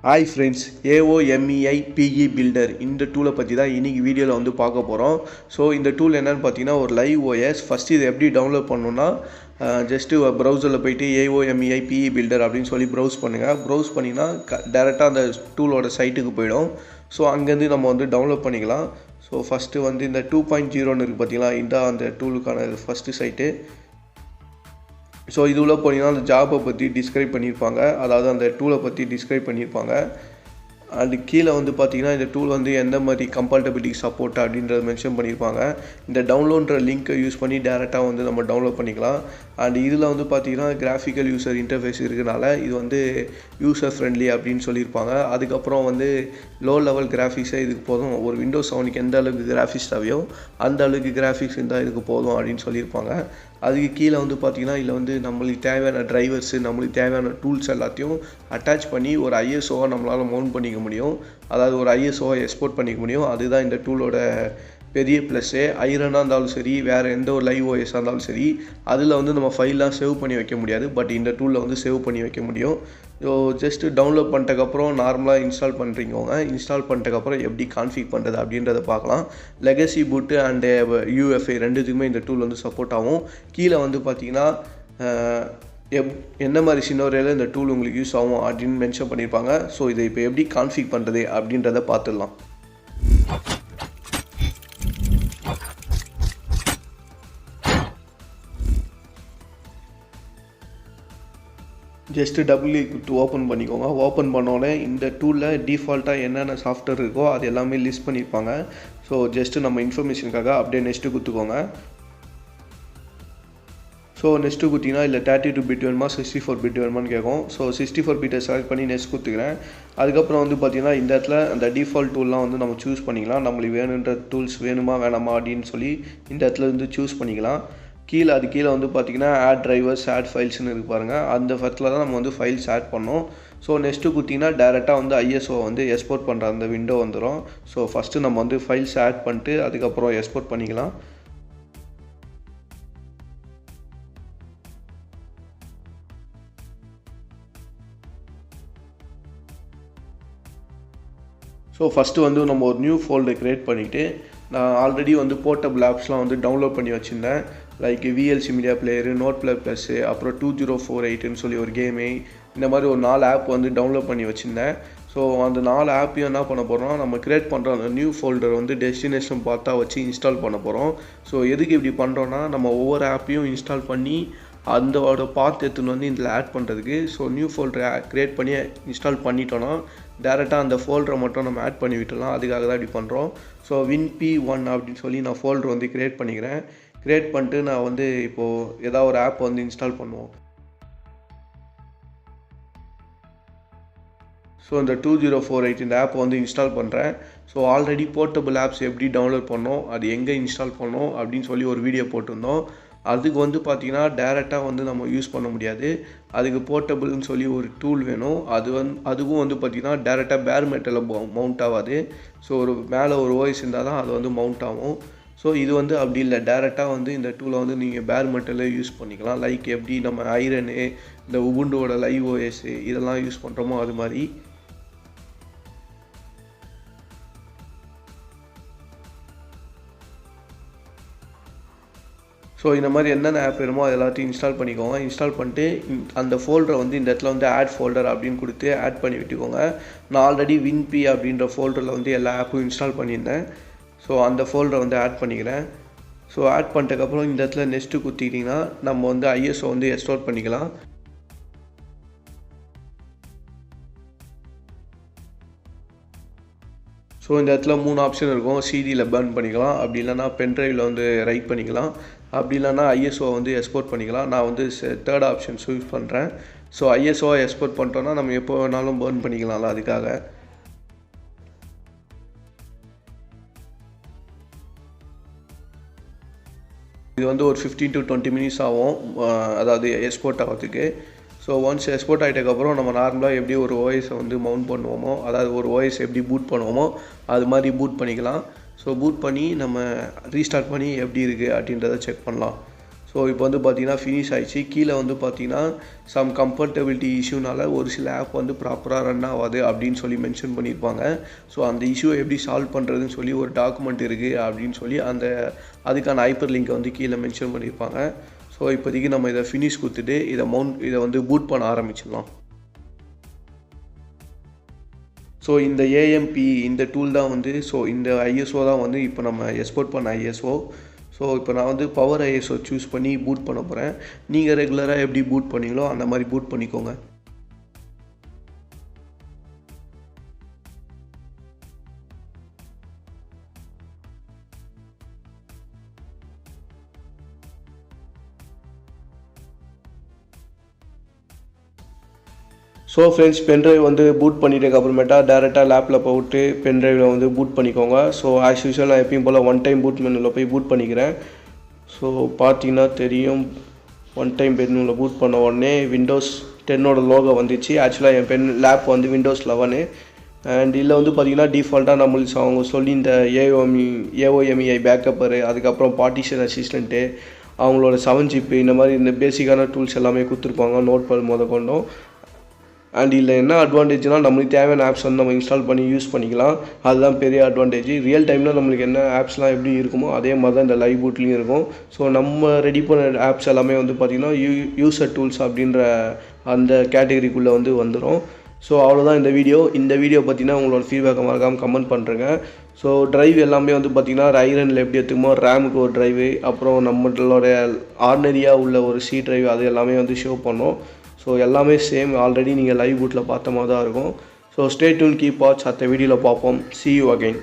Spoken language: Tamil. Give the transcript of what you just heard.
Hi friends, AOMEI PE Builder இந்த டூலை பற்றி தான் இன்றைக்கி வீடியோவில் வந்து பார்க்க போகிறோம். ஸோ இந்த டூல் என்னென்னு பார்த்தீங்கன்னா ஒரு லைவ் OS. ஃபஸ்ட்டு இது எப்படி டவுன்லோட் பண்ணணுன்னா ஜஸ்ட்டு ப்ரௌசரில் போய்ட்டு AOMEI PE Builder அப்படின்னு சொல்லி ப்ரௌஸ் பண்ணுங்கள். ப்ரௌஸ் பண்ணிங்கன்னா டேரெக்டாக அந்த டூலோட சைட்டுக்கு போயிடும். ஸோ அங்கேருந்து நம்ம வந்து டவுன்லோட் பண்ணிக்கலாம். ஸோ ஃபஸ்ட்டு வந்து இந்த 2.0ன்னு இருக்குது பார்த்தீங்களா, இதுதான் அந்த டூலுக்கான ஃபஸ்ட்டு சைட்டு. ஸோ இது உள்ள போனீங்கன்னா அந்த ஜாபை பற்றி டிஸ்கிரைப் பண்ணியிருப்பாங்க, அதாவது அந்த டூலை பற்றி டிஸ்கிரைப் பண்ணியிருப்பாங்க. அது கீழே வந்து பார்த்தீங்கன்னா இந்த டூல் வந்து எந்த மாதிரி கம்பேட்டபிலிட்டி சப்போர்ட் அப்படின்றத மென்ஷன் பண்ணியிருப்பாங்க. இந்த டவுன்லோட்ன்ற லிங்க்கை யூஸ் பண்ணி டேரெக்டாக வந்து நம்ம டவுன்லோட் பண்ணிக்கலாம். அண்ட் இதில் வந்து பார்த்தீங்கன்னா கிராஃபிக்கல் யூசர் இன்டர்ஃபேஸ் இருக்கிறனால இது வந்து யூசர் ஃப்ரெண்ட்லி அப்படின்னு சொல்லியிருப்பாங்க. அதுக்கப்புறம் வந்து லோ லெவல் கிராஃபிக்ஸே இதுக்கு போதும், ஒரு விண்டோஸ் 7க்கு எந்த அளவுக்கு கிராஃபிக்ஸ் தேவையோ அந்த அளவுக்கு கிராஃபிக்ஸ் இருந்தால் இதுக்கு போதும் அப்படின்னு சொல்லியிருப்பாங்க. அதுக்கு கீழே வந்து பார்த்திங்கன்னா இதில் வந்து நம்மளுக்கு தேவையான டிரைவர்ஸு, நம்மளுக்கு தேவையான டூல்ஸ் எல்லாத்தையும் அட்டாச் பண்ணி ஒரு ஐஎஸ்ஓவை நம்மளால் மவுண்ட் பண்ணிக்க முடியும். அதாவது ஒரு ஐஎஸ்ஓவை எக்ஸ்போர்ட் பண்ணிக்க முடியும். அதுதான் இந்த டூலோட பெரிய ப்ளஸ்ஸே. ஐரனாக இருந்தாலும் சரி, வேறு எந்த ஒரு லைவ் ஓஎஸாக இருந்தாலும் சரி, அதில் வந்து நம்ம ஃபைல்லாம் சேவ் பண்ணி வைக்க முடியாது. பட் இந்த டூலில் வந்து சேவ் பண்ணி வைக்க முடியும். ஸோ ஜஸ்ட்டு டவுன்லோட் பண்ணிட்டக்கப்புறம் நார்மலாக இன்ஸ்டால் பண்ணுறீங்க. இன்ஸ்டால் பண்ணிட்டக்கப்புறம் எப்படி கான்ஃபிக் பண்ணுறது அப்படின்றத பார்க்கலாம். லெகசி பூட்டு அண்டு uefi ரெண்டுத்துக்குமே இந்த டூல் வந்து சப்போர்ட் ஆகும். கீழே வந்து பார்த்தீங்கன்னா என்ன மாதிரி சினோரியோவில் இந்த டூல் உங்களுக்கு யூஸ் ஆகும் அப்படின்னு மென்ஷன் பண்ணியிருப்பாங்க. ஸோ இதை இப்போ எப்படி கான்ஃபிக் பண்ணுறது அப்படின்றத பார்த்துடலாம். ஜஸ்ட்டு டபுள் கிளிக் ஓப்பன் பண்ணிக்கோங்க. ஓப்பன் பண்ணோடனே இந்த டூலில் டிஃபால்ட்டாக என்னென்ன சாஃப்ட்வேர் இருக்கோ அது எல்லாமே லிஸ்ட் பண்ணியிருப்பாங்க. ஸோ ஜஸ்ட்டு நம்ம இன்ஃபர்மேஷனுக்காக அப்படியே நெக்ஸ்ட்டு கொடுத்துக்கோங்க. ஸோ நெக்ஸ்ட்டு கொடுத்தீங்கன்னா இல்லை 32 பிட் வேணுமா 64 பிட் வேணுமான்னு கேட்கும். ஸோ 64 பிட்டை செலக்ட் பண்ணி நெக்ஸ்ட் கொடுத்துக்கிறேன். அதுக்கப்புறம் வந்து பார்த்திங்கன்னா இந்த இடத்துல அந்த டிஃபால்ட் டூல்லாம் வந்து நம்ம சூஸ் பண்ணிக்கலாம். நம்மளுக்கு வேணுன்ற டூல்ஸ் வேணுமா வேணாமா அப்படின்னு சொல்லி இந்த இடத்துல வந்து சூஸ் பண்ணிக்கலாம். அது கீழே வந்து பார்த்திங்கன்னா ஆட் டிரைவர்ஸ், ஆட் ஃபைல்ஸ்னு இருக்கு பாருங்கள். அந்த இடத்துல தான் நம்ம வந்து ஃபைல்ஸ் ஆட் பண்ணோம். ஸோ நெக்ஸ்ட்டு கொடுத்திங்கன்னா டேரெக்டாக வந்து ஐஎஸ்ஓ வந்து எக்ஸ்போர்ட் பண்ணுற அந்த விண்டோ வந்துடும். ஸோ ஃபஸ்ட்டு நம்ம வந்து ஃபைல்ஸ் ஆட் பண்ணிட்டு அதுக்கப்புறம் எக்ஸ்போர்ட் பண்ணிக்கலாம். ஸோ ஃபஸ்ட்டு வந்து நம்ம ஒரு நியூ ஃபோல்டர் க்ரியேட் பண்ணிவிட்டு, நான் ஆல்ரெடி வந்து போர்ட்டபிள் ஆப்ஸ்லாம் வந்து டவுன்லோட் பண்ணி வச்சுருந்தேன். Like VLC media player, note play plus, அப்புறம் 2048ன்னு சொல்லி ஒரு கேமு, இந்த மாதிரி ஒரு 4 ஆப் வந்து டவுன்லோட் பண்ணி வச்சுருந்தேன். ஸோ அந்த 4 ஆப்பையும் என்ன பண்ண போகிறோம், நம்ம க்ரியேட் பண்ணுற அந்த நியூ ஃபோல்டர் வந்து டெஸ்டினேஷன் பார்த்தா வச்சு இன்ஸ்டால் பண்ண போகிறோம். ஸோ எதுக்கு இப்படி பண்ணுறோன்னா, நம்ம ஒவ்வொரு ஆப்பையும் இன்ஸ்டால் பண்ணி அதோட பாத் எடுத்துன்னு வந்து இதில் ஆட் பண்ணுறதுக்கு. ஸோ நியூ ஃபோல்டரை க்ரியேட் பண்ணி இன்ஸ்டால் பண்ணிட்டோன்னா டேரெக்டாக அந்த ஃபோல்டரை மட்டும் நம்ம ஆட் பண்ணி விட்டுடலாம். அதுக்காக தான் இப்படி பண்ணுறோம். ஸோ WinP1 அப்படின்னு சொல்லி நான் ஃபோல்டர் வந்து க்ரியேட் பண்ணிக்கிறேன். க்ரியேட் பண்ணிட்டு நான் வந்து இப்போது ஏதாவது ஒரு ஆப் வந்து இன்ஸ்டால் பண்ணுவோம். ஸோ இந்த 2048 இந்த ஆப் வந்து இன்ஸ்டால் பண்ணுறேன். ஸோ ஆல்ரெடி போர்ட்டபிள் ஆப்ஸ் எப்படி டவுன்லோட் பண்ணோம், அது எங்கே இன்ஸ்டால் பண்ணோம் அப்படின்னு சொல்லி ஒரு வீடியோ போட்டிருந்தோம். அதுக்கு வந்து பார்த்திங்கன்னா டேரெக்டாக வந்து நம்ம யூஸ் பண்ண முடியாது. அதுக்கு போர்ட்டபிள்னு சொல்லி ஒரு டூல் வேணும். அதுவும் வந்து பார்த்திங்கன்னா டேரெக்டாக பேர் மெட்டலில் மவுண்ட் ஆகாது. ஸோ ஒரு மேலே ஒரு ஓஎஸ் இருந்தால் தான் அது வந்து மவுண்ட் ஆகும். ஸோ இது வந்து அப்படி இல்லை, டேரெக்டாக வந்து இந்த டூலை வந்து நீங்கள் பேர் மெட்டலில் யூஸ் பண்ணிக்கலாம். லைக் எப்படி நம்ம ஐரனு, இந்த உபுண்டோட லைவ் ஓஎஸ்ஸு இதெல்லாம் யூஸ் பண்ணுறோமோ அது மாதிரி. ஸோ இந்த மாதிரி என்னென்ன ஆப் வேணுமோ அது எல்லாத்தையும் இன்ஸ்டால் பண்ணிக்கோங்க. இன்ஸ்டால் பண்ணிட்டு அந்த ஃபோல்டரை வந்து இந்த இடத்துல வந்து ஆட் ஃபோல்டர் அப்படின்னு கொடுத்து ஆட் பண்ணி விட்டுக்கோங்க. நான் ஆல்ரெடி WinP அப்படின்ற ஃபோல்டரில் வந்து எல்லா ஆப்பும் இன்ஸ்டால் பண்ணியிருந்தேன். ஸோ அந்த ஃபோல்டரை வந்து ஆட் பண்ணிக்கிறேன். ஸோ ஆட் பண்ணிட்டக்கப்புறம் இந்த இடத்துல நெக்ஸ்ட்டு கொடுத்துக்கிட்டிங்கன்னா நம்ம வந்து ஐஎஸ்ஓ வந்து எக்ஸ்போர்ட் பண்ணிக்கலாம். ஸோ இந்த இடத்துல 3 ஆப்ஷன் இருக்கும். சிடியில் பர்ன் பண்ணிக்கலாம், அப்படி இல்லைனா பென்ட்ரைவில் வந்து ரைட் பண்ணிக்கலாம், அப்படி இல்லைனா ஐஎஸ்ஓ வந்து எக்ஸ்போர்ட் பண்ணிக்கலாம். நான் வந்து தேர்ட் ஆப்ஷன் யூஸ் பண்ணுறேன். ஸோ ஐஎஸ்ஓ எக்ஸ்போர்ட் பண்ணிட்டோன்னா நம்ம எப்போ வேணாலும் பர்ன் பண்ணிக்கலாம்ல, அதுக்காக. இது வந்து ஒரு 15 to 20 மினிட்ஸ் ஆகும், அதாவது எக்ஸ்போர்ட் ஆகிறதுக்கு. ஸோ ஒன்ஸ் எக்ஸ்போர்ட் ஆகிட்டக்கப்புறம் நம்ம நார்மலாக எப்படி ஒரு ஓஎஸை வந்து மவுண்ட் பண்ணுவோமோ, அதாவது ஒரு ஓஎஸ் எப்படி பூட் பண்ணுவோமோ அது மாதிரி பூட் பண்ணிக்கலாம். ஸோ பூட் பண்ணி நம்ம ரீஸ்டார்ட் பண்ணி எப்படி இருக்குது அப்படின்றத செக் பண்ணலாம். ஸோ இப்போ வந்து பார்த்தீங்கன்னா ஃபினிஷ் ஆயிடுச்சு. கீழே வந்து பார்த்தீங்கன்னா சம் கம்ஃபர்டபிலிட்டி இஷ்யூனால ஒரு சில ஆப் வந்து ப்ராப்பராக ரன் ஆகாது அப்படின்னு சொல்லி மென்ஷன் பண்ணியிருப்பாங்க. ஸோ அந்த இஷ்யூ எப்படி சால்வ் பண்ணுறதுன்னு சொல்லி ஒரு டாக்குமெண்ட் இருக்குது அப்படின்னு சொல்லி அதுக்கான ஹைப்பர் லிங்க்கை வந்து கீழே மென்ஷன் பண்ணியிருப்பாங்க. ஸோ இப்போதைக்கு நம்ம இதை ஃபினிஷ் கொடுத்துட்டு இதை வந்து பூட் பண்ண ஆரம்பிச்சிடலாம். ஸோ இந்த AMP இந்த டூல் தான் வந்து இந்த ISO தான் வந்து இப்போ நம்ம எக்ஸ்போர்ட் பண்ண ISO. ஸோ இப்போ நான் வந்து பவர் ISO சூஸ் பண்ணி பூட் பண்ண போகிறேன். நீங்கள் ரெகுலராக எப்படி பூட் பண்ணீங்களோ அந்த மாதிரி பூட் பண்ணிக்கோங்க. ஸோ ஃப்ரெண்ட்ஸ், பென்ட்ரைவ் வந்து பூட் பண்ணிட்டதுக்கு அப்புறமேட்டா டேரெக்டாக லேப்பில் போட்டு பென்ட்ரைவில் வந்து பூட் பண்ணிக்கோங்க. ஸோ ஆஸ் யூஷுவல் நான் எப்பயும் போல் ஒன் டைம் பூட் மெனுவில் போய் பூட் பண்ணிக்கிறேன். ஸோ பார்த்தீங்கன்னா தெரியும், ஒன் டைம் மெனுவில் பூட் பண்ண உடனே விண்டோஸ் 10ஓட லோகோ வந்துச்சு. ஆக்சுவலாக என் லேப் வந்து விண்டோஸ் 11 அண்ட் இதில் வந்து பார்த்திங்கன்னா டிஃபால்ட்டாக நம்மளுக்கு அவங்க சொல்லி இந்த AOMEI பேக்கப்பரு, அதுக்கப்புறம் பார்ட்டிஷன் அசிஸ்டண்ட்டு, அவங்களோட 7 ஜிப்பு, இந்த மாதிரி இந்த பேசிக்கான டூல்ஸ் எல்லாமே கொடுத்துருப்பாங்க, நோட்பேட் முத கொண்டும். அண்ட் இதில் என்ன அட்வான்டேஜ்னால் நம்மளுக்கு தேவையான ஆப்ஸ் வந்து நம்ம இன்ஸ்டால் பண்ணி யூஸ் பண்ணிக்கலாம். அதுதான் பெரிய அட்வான்டேஜ். ரியல் டைமில் நம்மளுக்கு என்ன ஆப்ஸ்லாம் எப்படி இருக்குமோ அதே மாதிரி தான் இந்த லைவ் பூட்லேயும் இருக்கும். ஸோ நம்ம ரெடி பண்ண ஆப்ஸ் எல்லாமே வந்து பார்த்திங்கன்னா யூசர் டூல்ஸ் அப்படின்ற அந்த கேட்டகரிக்குள்ளே வந்து வந்துடும். ஸோ அவ்வளோதான் இந்த வீடியோ பார்த்தீங்கன்னா உங்களோட ஃபீட்பேக்கை மறக்காமல் கமெண்ட் பண்ணுறேங்க. ஸோ ட்ரைவ் எல்லாமே வந்து பார்த்திங்கன்னா ஐரனில் எப்படி எடுத்துக்குமோ ரேமுக்கு ஒரு ட்ரைவு, அப்புறம் நம்மளோட ஆர்டினரியாக உள்ள ஒரு C ட்ரைவ், அது எல்லாமே வந்து ஷோ பண்ணோம். ஸோ எல்லாமே சேம், ஆல்ரெடி நீங்கள் லைவ் பூட்டில் பார்த்த மாதிரி தான் இருக்கும். So stay tune, keep watch. அடுத்த வீடியோவில் பார்ப்போம். See you again.